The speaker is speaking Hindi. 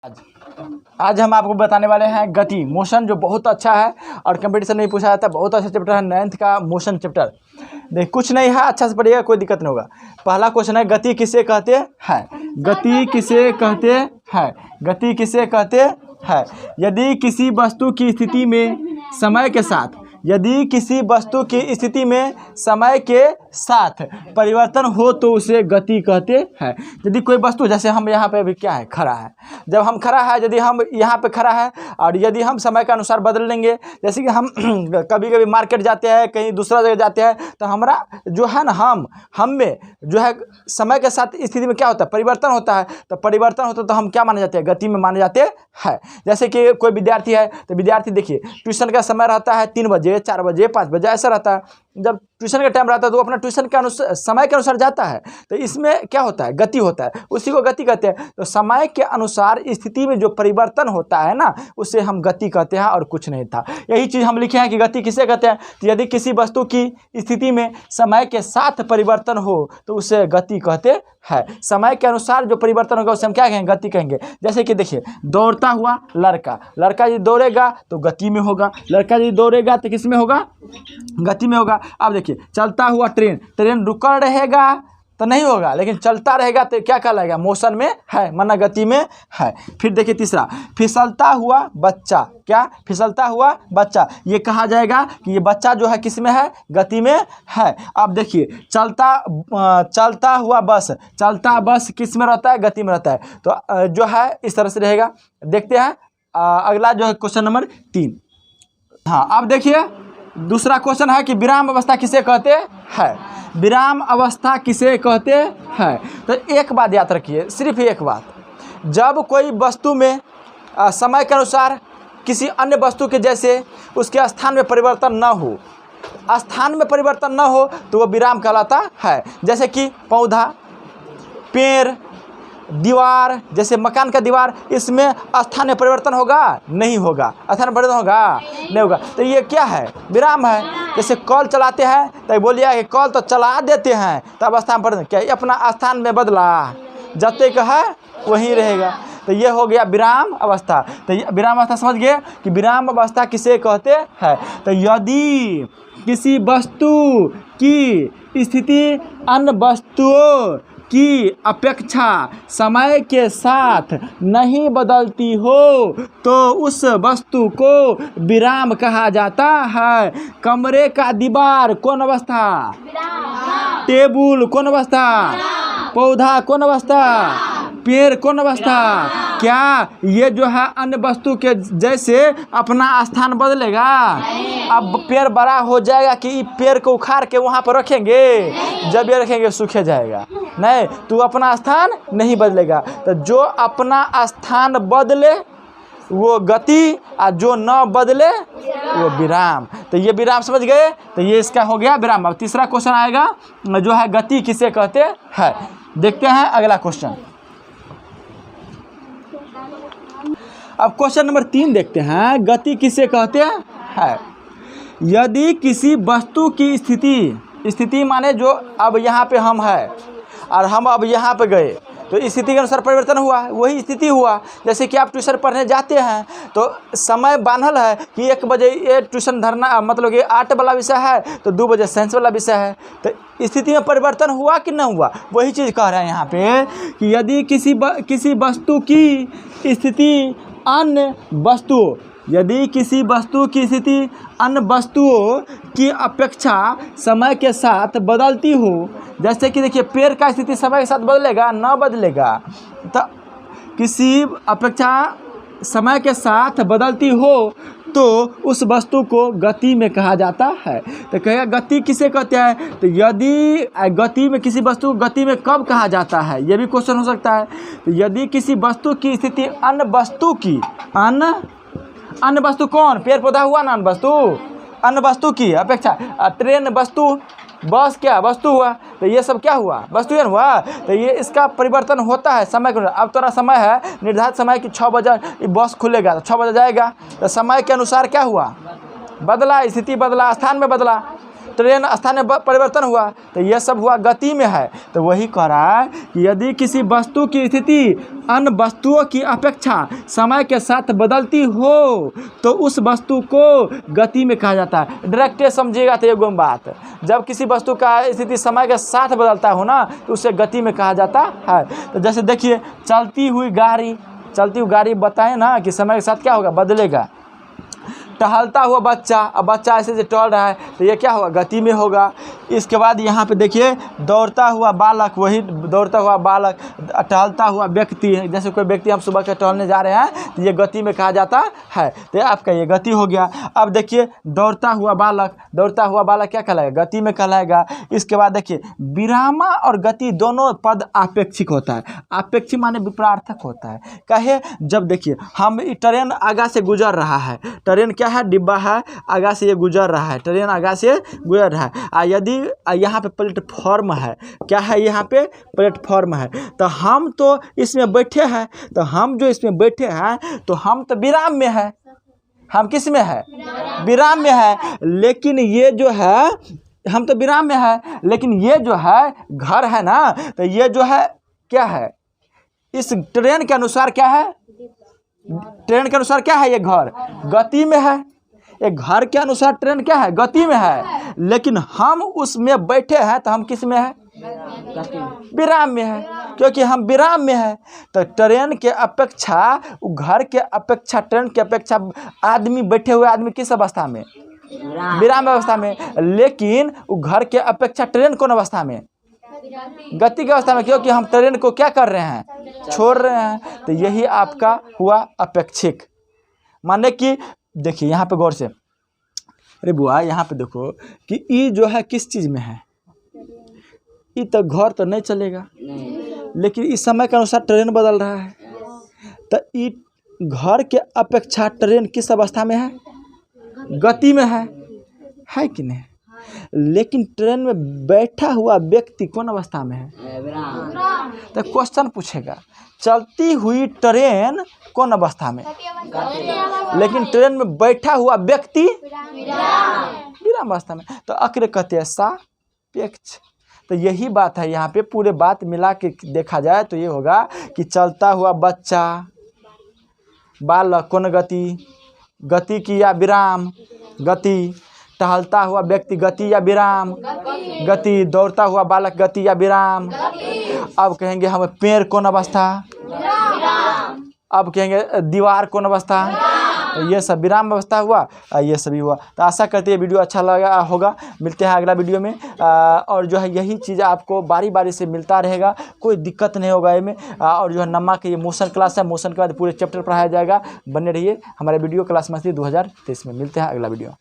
आज आज हम आपको बताने वाले हैं गति मोशन, जो बहुत अच्छा है और कंपटीशन में पूछा जाता है। बहुत अच्छा चैप्टर है 9th का मोशन चैप्टर। देख कुछ नहीं है, अच्छा से पढ़िएगा, कोई दिक्कत नहीं होगा। पहला क्वेश्चन है, गति किसे कहते हैं? गति किसे कहते हैं? गति किसे कहते हैं? यदि किसी वस्तु की स्थिति में समय के साथ समय के साथ परिवर्तन हो तो उसे गति कहते हैं। यदि कोई वस्तु, जैसे हम यहाँ पे अभी क्या है, खड़ा है, जब हम खड़ा है, यदि हम यहाँ पे खड़ा है और यदि हम समय के अनुसार बदल लेंगे, जैसे कि हम कभी कभी मार्केट जाते हैं, कहीं दूसरा जगह जाते हैं, तो हमारा जो है ना, हम में जो है समय के साथ स्थिति में क्या होता है, परिवर्तन होता है। तो परिवर्तन होता है तो हम क्या माने जाते हैं? गति में माने जाते हैं। जैसे कि कोई विद्यार्थी है, तो विद्यार्थी देखिए, ट्यूशन का समय रहता है 3 बजे, 4 बजे, 5 बजे, ऐसा रहता है। जब ट्यूशन का टाइम रहता है तो वो अपना ट्यूशन के अनुसार, समय के अनुसार जाता है। तो इसमें क्या होता है? गति होता है, उसी को गति कहते हैं। तो समय के अनुसार स्थिति में जो परिवर्तन होता है ना, उसे हम गति कहते हैं, और कुछ नहीं था। यही चीज़ हम लिखे हैं कि गति किसे कहते हैं। तो यदि किसी वस्तु की स्थिति में समय के साथ परिवर्तन हो तो उसे गति कहते हैं। समय के अनुसार जो परिवर्तन होगा उसे हम क्या कहेंगे? गति कहेंगे। जैसे कि देखिए, दौड़ता हुआ लड़का यदि दौड़ेगा तो गति में होगा, लड़का यदि दौड़ेगा तो किस में होगा? गति में होगा। अब देखिए, चलता हुआ ट्रेन रुका रहेगा तो नहीं होगा, लेकिन चलता रहेगा तो क्या कहलाएगा? मोशन में है, माना गति में है। फिर देखिए तीसरा, फिसलता हुआ बच्चा, क्या? फिसलता हुआ बच्चा, ये कहा जाएगा कि ये बच्चा जो है किस में है? गति में है। अब देखिए, चलता हुआ बस किस में रहता है? गति में रहता है। तो जो है इस तरह से रहेगा। देखते हैं अगला जो है क्वेश्चन नंबर 3। हाँ, अब देखिए दूसरा क्वेश्चन है कि विराम अवस्था किसे कहते हैं? विराम अवस्था किसे कहते हैं? तो एक बात याद रखिए, सिर्फ एक बात, जब कोई वस्तु में समय के अनुसार किसी अन्य वस्तु के जैसे उसके स्थान में परिवर्तन न हो, तो वह विराम कहलाता है। जैसे कि पौधा, पेड़, दीवार, जैसे मकान का दीवार, इसमें स्थान में परिवर्तन होगा? नहीं होगा। स्थान में परिवर्तन होगा? नहीं होगा। तो ये क्या है? विराम है। जैसे कॉल चलाते हैं तो बोलिए कि कॉल तो चला देते हैं, तब स्थान पर क्या अपना स्थान में बदला, जब तक है वहीं रहेगा। तो ये हो गया विराम अवस्था। तो विराम अवस्था समझ गए कि विराम अवस्था किसे कहते हैं। तो यदि किसी वस्तु की स्थिति अन्य वस्तुओं की अपेक्षा समय के साथ नहीं बदलती हो तो उस वस्तु को विराम कहा जाता है। कमरे का दीवार कौन अवस्था? टेबल कौन अवस्था? पौधा कौन अवस्था? पेड़ कौन अवस्था? क्या ये जो है अन्य वस्तु के जैसे अपना स्थान बदलेगा? अब पेड़ बड़ा हो जाएगा कि पेड़ को उखाड़ के वहाँ पर रखेंगे? जब ये रखेंगे सूखे जाएगा। नहीं, तू अपना स्थान नहीं बदलेगा। तो जो अपना स्थान बदले वो गति, और जो न बदले वो विराम। तो ये विराम समझ गए। तो ये इसका हो गया विराम। अब तीसरा क्वेश्चन आएगा जो है गति किसे कहते हैं। देखते हैं अगला क्वेश्चन। अब क्वेश्चन नंबर 3 देखते हैं, गति किसे कहते हैं। यदि किसी वस्तु की स्थिति माने जो अब यहाँ पे हम है और हम अब यहाँ पे गए, तो स्थिति के अनुसार परिवर्तन हुआ, वही स्थिति हुआ। जैसे कि आप ट्यूशन पढ़ने जाते हैं तो समय बांधल है कि 1 बजे ये ट्यूशन धरना, मतलब कि आर्ट वाला विषय है तो 2 बजे साइंस वाला विषय है। तो स्थिति में परिवर्तन हुआ कि नहीं हुआ? वही चीज़ कह रहे हैं यहाँ पे कि यदि किसी वस्तु की स्थिति अन्य वस्तुओं, यदि किसी वस्तु की स्थिति अन्य वस्तुओं की अपेक्षा समय के साथ बदलती हो, जैसे कि देखिए पेड़ का स्थिति समय के साथ बदलेगा? न बदलेगा। तो किसी अपेक्षा समय के साथ बदलती हो तो उस वस्तु को गति में कहा जाता है। तो कहेगा गति किसे कहते हैं। तो यदि गति में किसी वस्तु को गति में कब कहा जाता है, ये भी क्वेश्चन हो सकता है। तो यदि किसी वस्तु की स्थिति अन्य वस्तु कौन? पेड़ पौधा हुआ ना, अन्य वस्तु की अपेक्षा। ट्रेन वस्तु, बस क्या वस्तु हुआ। तो ये सब क्या हुआ? वस्तु हुआ। तो ये इसका परिवर्तन होता है समय के। अब तोरा समय है निर्धारित समय कि 6 बजे बस खुलेगा तो 6 बजे जाएगा। तो समय के अनुसार क्या हुआ? बदला, स्थिति बदला, स्थान में बदला। ट्रेन स्थान में परिवर्तन हुआ, तो यह सब हुआ गति में है। तो वही कह रहा है कि यदि किसी वस्तु की स्थिति अन्य वस्तुओं की अपेक्षा समय के साथ बदलती हो तो उस वस्तु को गति में कहा जाता है। डायरेक्ट समझिएगा तो एगो बात, जब किसी वस्तु का स्थिति समय के साथ बदलता हो ना तो उसे गति में कहा जाता है। तो जैसे देखिए चलती हुई गाड़ी बताएं ना कि समय के साथ क्या होगा, बदलेगा। टहलता हुआ बच्चा, अब बच्चा ऐसे से टहल रहा है तो ये क्या होगा, गति में होगा। इसके बाद यहाँ पे देखिए दौड़ता हुआ बालक, वही दौड़ता हुआ बालक, टहलता हुआ व्यक्ति, जैसे कोई व्यक्ति हम सुबह के टहलने जा रहे हैं तो ये गति में कहा जाता है। तो आपका ये गति हो गया। अब देखिए दौड़ता हुआ बालक क्या कहलाएगा, गति में कहलाएगा। इसके बाद देखिए विरामा और गति दोनों पद आपेक्षिक होता है। आपेक्षिक माने विपरार्थक होता है। कहे जब देखिए हम ट्रेन आगा से गुजर रहा है, ट्रेन क्या है, डिब्बा है, आगा से ये गुजर रहा है, ट्रेन आगा से गुजर रहा है। यदि यहाँ पे प्लेटफॉर्म है, क्या है यहाँ पे प्लेटफॉर्म है, तो हम तो इसमें बैठे हैं, तो हम जो इसमें बैठे हैं तो हम तो विराम में है। हम किस में है, विराम में है। लेकिन ये जो है, हम तो विराम में है, लेकिन ये जो है घर है ना, तो ये जो है क्या है, इस ट्रेन के अनुसार क्या है, ट्रेन के अनुसार क्या है, ये घर गति में है। एक घर के अनुसार ट्रेन क्या है, गति में है। लेकिन हम उसमें बैठे हैं तो हम किस में है, विराम में है, क्योंकि हम विराम में है। तो ट्रेन के अपेक्षा, घर के अपेक्षा, ट्रेन के अपेक्षा आदमी, बैठे हुए आदमी किस अवस्था में, विराम अवस्था में। लेकिन घर के अपेक्षा ट्रेन कौन अवस्था में, गति की अवस्था में, क्योंकि हम ट्रेन को क्या कर रहे हैं, छोड़ रहे हैं। तो यही आपका हुआ अपेक्षिक। माने कि देखिए यहाँ पे गौर से, अरे बुआ यहाँ पे देखो कि ई जो है किस चीज़ में है, ई तो घर तो नहीं चलेगा, लेकिन इस समय के अनुसार ट्रेन बदल रहा है। तो ई घर के अपेक्षा ट्रेन किस अवस्था में है, गति में है कि नहीं। लेकिन ट्रेन में बैठा हुआ व्यक्ति कौन अवस्था में है, तो क्वेश्चन पूछेगा चलती हुई ट्रेन कौन अवस्था में, लेकिन ट्रेन में बैठा हुआ व्यक्ति विराम अवस्था में। तो अक्र कहते हैं सापेक्ष। तो यही बात है यहाँ पे, पूरे बात मिला के देखा जाए तो ये होगा कि चलता हुआ बच्चा, बालक कौन गति की या विराम, गति। टहलता हुआ व्यक्ति गति या विराम, गति। दौड़ता हुआ बालक गति या विराम। अब कहेंगे हम पेड़ कौन अवस्था, अब कहेंगे दीवार कौन अवस्था, तो ये सब विराम अवस्था हुआ, ये सभी हुआ। तो आशा करते हैं वीडियो अच्छा लगा होगा। मिलते हैं अगला वीडियो में। और जो है यही चीज़ आपको बारी बारी से मिलता रहेगा, कोई दिक्कत नहीं होगा इसमें। और जो है नम्मा के ये मोशन क्लास है, मोशन के बाद पूरे चैप्टर पढ़ाया जाएगा। बने रहिए हमारे वीडियो क्लास मस्ती 2023 में। मिलते हैं अगला वीडियो।